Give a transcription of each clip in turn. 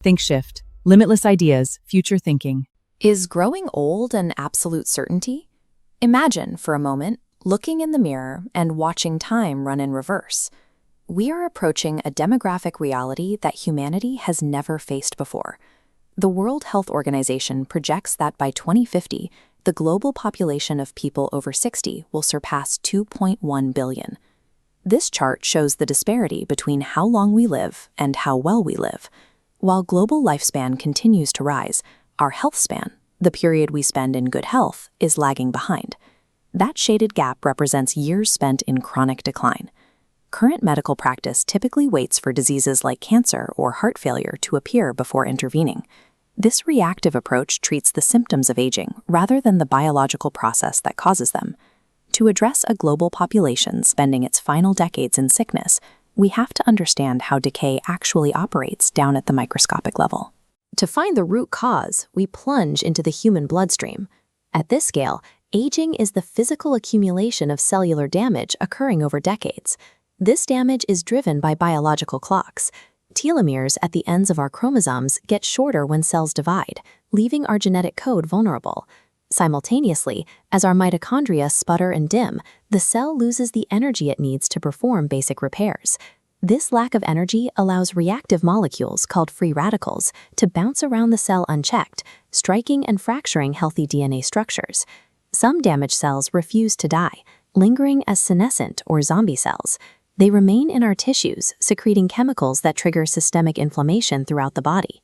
Think shift. Limitless ideas, future thinking. Is growing old an absolute certainty? Imagine, for a moment, looking in the mirror and watching time run in reverse. We are approaching a demographic reality that humanity has never faced before. The World Health Organization projects that by 2050, the global population of people over 60 will surpass 2.1 billion. This chart shows the disparity between how long we live and how well we live. While global lifespan continues to rise, our health span, the period we spend in good health, is lagging behind. That shaded gap represents years spent in chronic decline. Current medical practice typically waits for diseases like cancer or heart failure to appear before intervening. This reactive approach treats the symptoms of aging rather than the biological process that causes them. To address a global population spending its final decades in sickness, we have to understand how decay actually operates down at the microscopic level. To find the root cause, we plunge into the human bloodstream. At this scale, aging is the physical accumulation of cellular damage occurring over decades. This damage is driven by biological clocks. Telomeres at the ends of our chromosomes get shorter when cells divide, leaving our genetic code vulnerable. Simultaneously, as our mitochondria sputter and dim, the cell loses the energy it needs to perform basic repairs. This lack of energy allows reactive molecules called free radicals to bounce around the cell unchecked, striking and fracturing healthy DNA structures. Some damaged cells refuse to die, lingering as senescent or zombie cells. They remain in our tissues, secreting chemicals that trigger systemic inflammation throughout the body.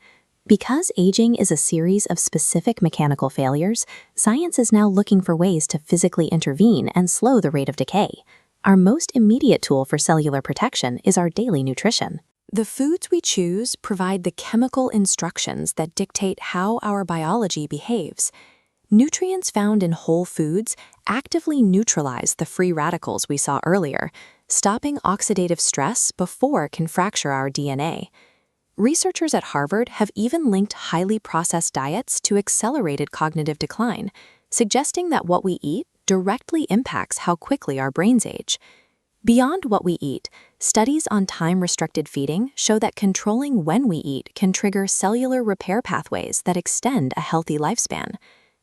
Because aging is a series of specific mechanical failures, science is now looking for ways to physically intervene and slow the rate of decay. Our most immediate tool for cellular protection is our daily nutrition. The foods we choose provide the chemical instructions that dictate how our biology behaves. Nutrients found in whole foods actively neutralize the free radicals we saw earlier, stopping oxidative stress before it can fracture our DNA. Researchers at Harvard have even linked highly processed diets to accelerated cognitive decline, suggesting that what we eat directly impacts how quickly our brains age. Beyond what we eat, studies on time-restricted feeding show that controlling when we eat can trigger cellular repair pathways that extend a healthy lifespan.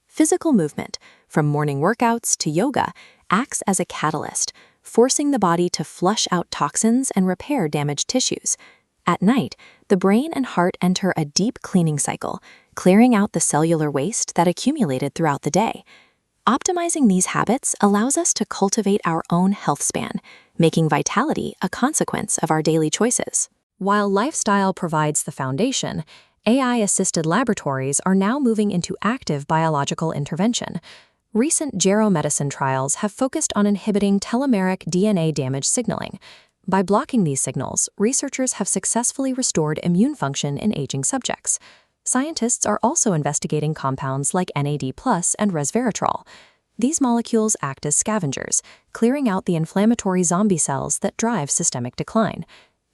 Physical movement, from morning workouts to yoga, acts as a catalyst, forcing the body to flush out toxins and repair damaged tissues. At night, the brain and heart enter a deep cleaning cycle, clearing out the cellular waste that accumulated throughout the day. Optimizing these habits allows us to cultivate our own health span, making vitality a consequence of our daily choices. While lifestyle provides the foundation, AI-assisted laboratories are now moving into active biological intervention. Recent geromedicine trials have focused on inhibiting telomeric DNA damage signaling. By blocking these signals, researchers have successfully restored immune function in aging subjects. Scientists are also investigating compounds like NAD+ and resveratrol. These molecules act as scavengers, clearing out the inflammatory zombie cells that drive systemic decline.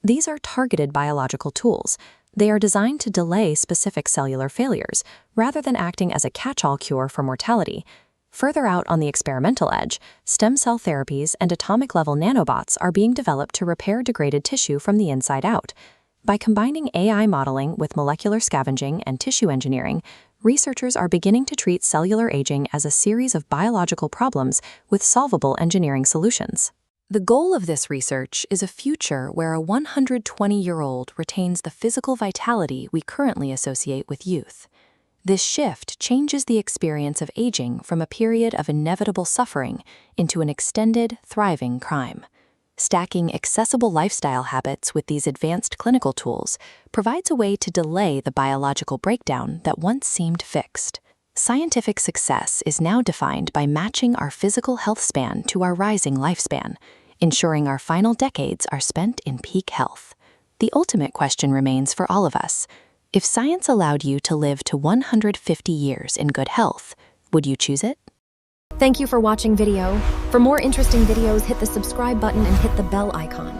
These are targeted biological tools. They are designed to delay specific cellular failures, rather than acting as a catch-all cure for mortality. Further out on the experimental edge, stem cell therapies and atomic-level nanobots are being developed to repair degraded tissue from the inside out. By combining AI modeling with molecular scavenging and tissue engineering, researchers are beginning to treat cellular aging as a series of biological problems with solvable engineering solutions. The goal of this research is a future where a 120-year-old retains the physical vitality we currently associate with youth. This shift changes the experience of aging from a period of inevitable suffering into an extended, thriving crime. Stacking accessible lifestyle habits with these advanced clinical tools provides a way to delay the biological breakdown that once seemed fixed. Scientific success is now defined by matching our physical health span to our rising lifespan, ensuring our final decades are spent in peak health. The ultimate question remains for all of us. If science allowed you to live to 150 years in good health, would you choose it? Thank you for watching video. For more interesting videos, hit the subscribe button and hit the bell icon.